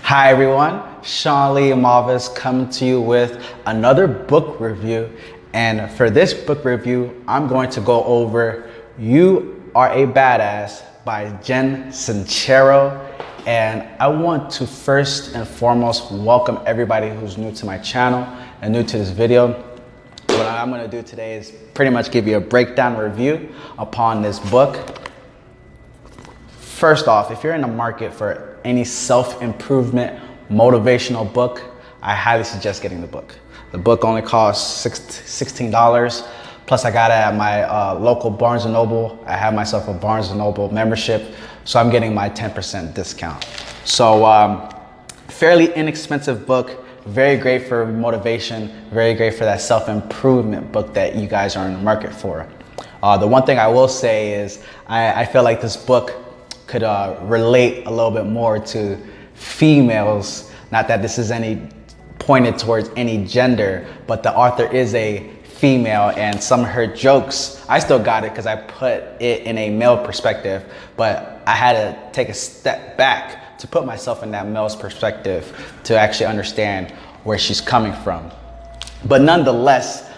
Hi everyone, Sean Lee Malvis coming to you with another book review. And for this book review, I'm going to go over You Are a Badass by Sincero. And I want to first and foremost welcome everybody who's new to my channel and new to this video. What I'm going to do today is pretty much give you a breakdown review upon this book. First off, if you're in the market for any self-improvement motivational book, I highly suggest getting the book. The book only costs $16. Plus I got it at my local Barnes & Noble. I have myself a Barnes & Noble membership, so I'm getting my 10% discount. So fairly inexpensive book, very great for motivation, very great for that self-improvement book that you guys are in the market for. The one thing I will say is I feel like this book could relate a little bit more to females. Not that this is any pointed towards any gender, but the author is a female, and some of her jokes, I still got it because I put it in a male perspective, but I had to take a step back to put myself in that male's perspective to actually understand where she's coming from. But nonetheless,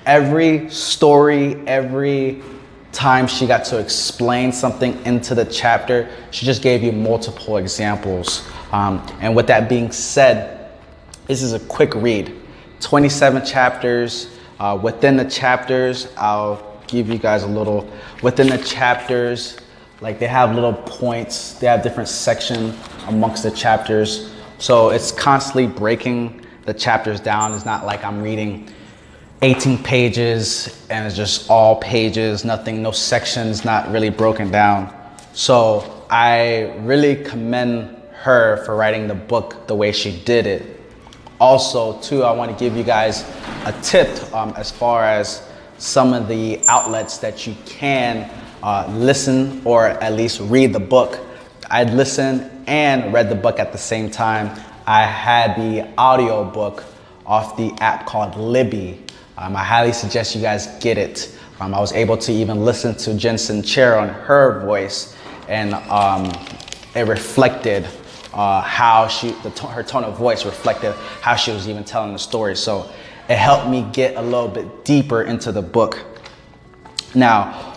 every story, every time she got to explain something into the chapter, she just gave you multiple examples. And with that being said, this is a quick read. 27 chapters. Within the chapters, I'll give you guys a little, within the chapters, like they have little points, they have different sections amongst the chapters. So it's constantly breaking the chapters down. It's not like I'm reading 18 pages and it's just all pages, nothing, no sections, not really broken down. So I really commend her for writing the book the way she did it. Also too, I want to give you guys a tip as far as some of the outlets that you can listen or at least read the book. I'd listened and read the book at the same time. I had the audio book off the app called Libby. I highly suggest you guys get it. I was able to even listen to Sincero and her voice, and it reflected how her tone of voice reflected how she was even telling the story. So it helped me get a little bit deeper into the book. Now,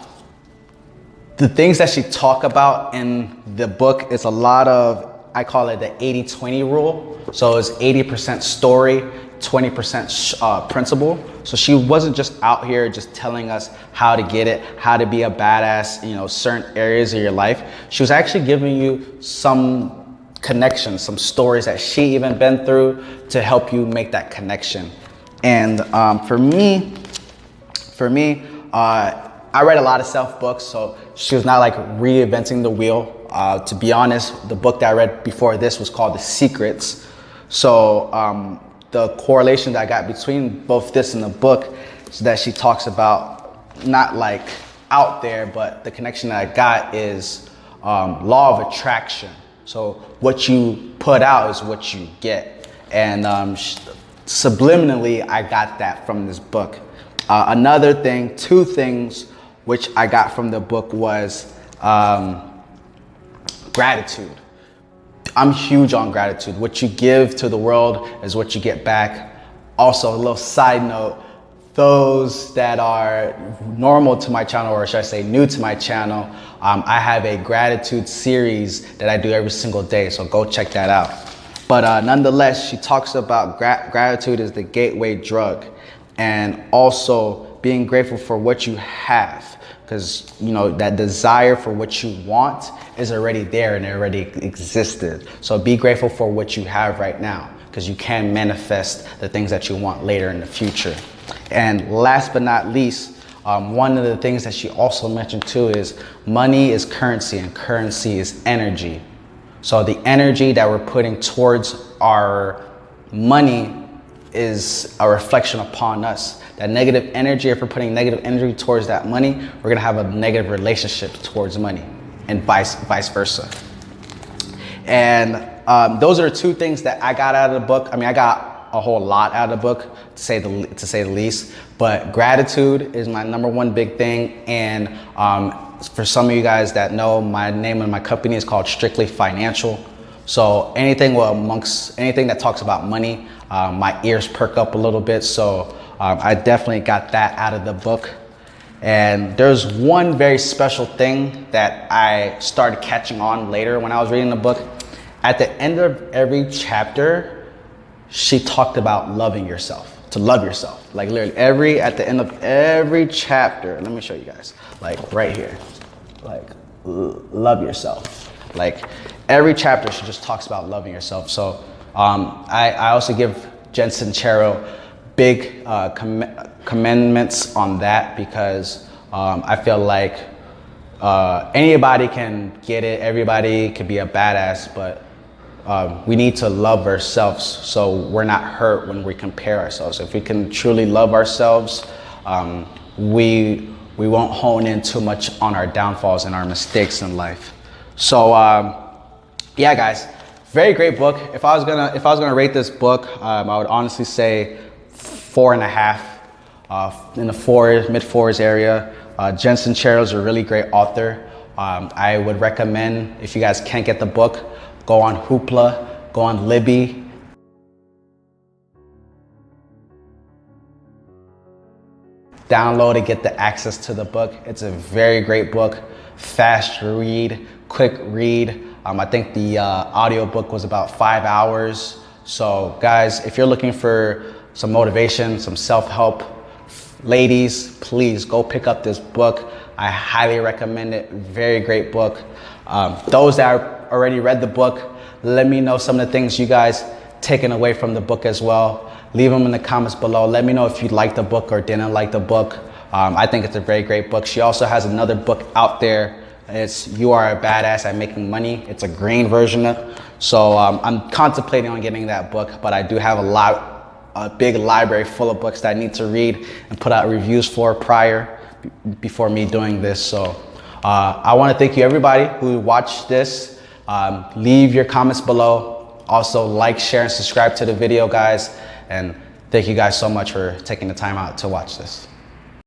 the things that she talked about in the book is a lot of, I call it the 80-20 rule. So it's 80% story, 20% principle. So she wasn't just out here just telling us how to get it, how to be a badass, certain areas of your life. She was actually giving you some connections, some stories that she even been through to help you make that connection. And for me, I read a lot of self books, so she was not like reinventing the wheel. To be honest, the book that I read before this was called The Secrets. So the correlation that I got between both this and the book is that she talks about not like out there, but the connection that I got is law of attraction. So what you put out is what you get. And subliminally, I got that from this book. Another thing, two things which I got from the book was gratitude. I'm huge on gratitude. What you give to the world is what you get back. Also, a little side note, those that are normal to my channel, or should I say new to my channel, I have a gratitude series that I do every single day, so go check that out. But nonetheless, she talks about gratitude is the gateway drug, and also being grateful for what you have. Because that desire for what you want is already there and it already existed. So be grateful for what you have right now, because you can manifest the things that you want later in the future. And last but not least, one of the things that she also mentioned too is money is currency and currency is energy. So the energy that we're putting towards our money is a reflection upon us. That negative energy, if we're putting negative energy towards that money, we're gonna have a negative relationship towards money, and vice versa. And those are the two things that I got out of the book. I mean, I got a whole lot out of the book, to say the least, but gratitude is my #1 big thing. And for some of you guys that know, my name of my company is called Strictly Financial. So anything that talks about money, my ears perk up a little bit. So I definitely got that out of the book. And there's one very special thing that I started catching on later when I was reading the book. At the end of every chapter, she talked about loving yourself, to love yourself. Like literally at the end of every chapter, let me show you guys, like right here, like love yourself. Like every chapter, she just talks about loving yourself. So I also give Jen Sincero big commandments on that, because I feel like anybody can get it, everybody can be a badass, but we need to love ourselves so we're not hurt when we compare ourselves. If we can truly love ourselves, we won't hone in too much on our downfalls and our mistakes in life. So yeah, guys, very great book. If I was gonna rate this book, I would honestly say 4.5, in the mid-4s area. Jen Sincero is a really great author. I would recommend, if you guys can't get the book, go on Hoopla, go on Libby. Download and get the access to the book. It's a very great book, fast read, quick read. I think the audiobook was about 5 hours. So guys, if you're looking for some motivation, some self-help, ladies, please go pick up this book. I highly recommend it. Very great book. Those that already read the book, let me know some of the things you guys taken away from the book as well. Leave them in the comments below. Let me know if you liked the book or didn't like the book. I think it's a very great book. She also has another book out there. It's You Are a Badass at Making Money. It's a green version of it. So I'm contemplating on getting that book, but I do have a big library full of books that I need to read and put out reviews for before me doing this. So I want to thank you, everybody who watched this. Leave your comments below. Also like, share, and subscribe to the video, guys. And thank you guys so much for taking the time out to watch this.